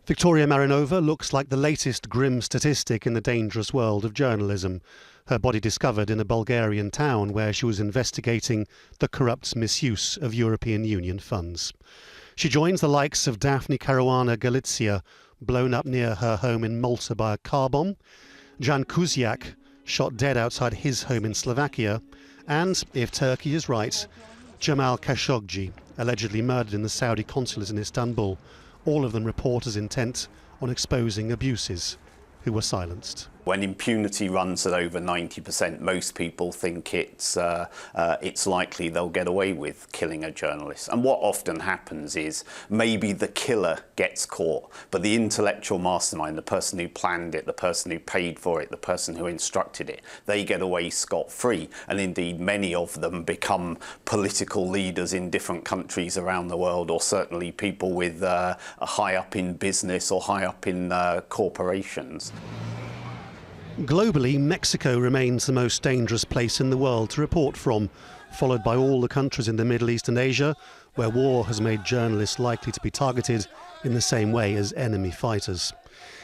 Viktoria Marinova looks like the latest grim statistic in the dangerous world of journalism. Her body discovered in a Bulgarian town where she was investigating the corrupt misuse of European Union funds. She joins the likes of Daphne Caruana Galizia, blown up near her home in Malta by a car bomb, Jan Kuciak, shot dead outside his home in Slovakia, and, if Turkey is right, Jamal Khashoggi, allegedly murdered in the Saudi consulate in Istanbul, all of them reporters intent on exposing abuses, who were silenced. When impunity runs at over 90%, most people think it's likely they'll get away with killing a journalist. And what often happens is maybe the killer gets caught, but the intellectual mastermind, the person who planned it, the person who paid for it, the person who instructed it, they get away scot-free. And indeed, many of them become political leaders in different countries around the world, or certainly people with high up in business or high up in corporations. Globally, Mexico remains the most dangerous place in the world to report from, followed by all the countries in the Middle East and Asia, where war has made journalists likely to be targeted in the same way as enemy fighters.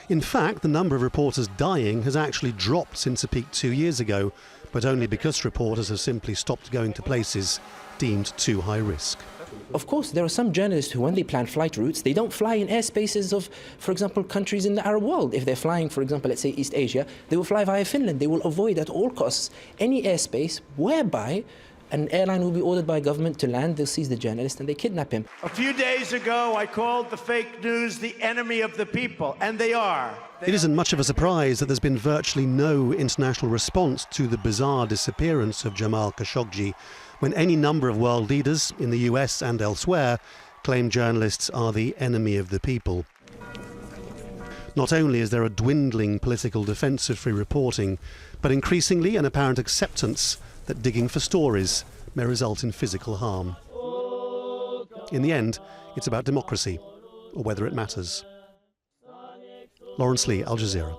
In fact, the number of reporters dying has actually dropped since a peak 2 years ago, but only because reporters have simply stopped going to places deemed too high risk. Of course, there are some journalists who, when they plan flight routes, they don't fly in airspaces of, for example, countries in the Arab world. If they're flying, for example, let's say East Asia, they will fly via Finland. They will avoid at all costs any airspace whereby an airline will be ordered by government to land, they'll seize the journalist and they kidnap him. A few days ago, I called the fake news the enemy of the people, and they are. It isn't much of a surprise that there's been virtually no international response to the bizarre disappearance of Jamal Khashoggi, when any number of world leaders in the US and elsewhere claim journalists are the enemy of the people. Not only is there a dwindling political defence of free reporting, but increasingly an apparent acceptance that digging for stories may result in physical harm. In the end, it's about democracy, or whether it matters. Laurence, Al Jazeera.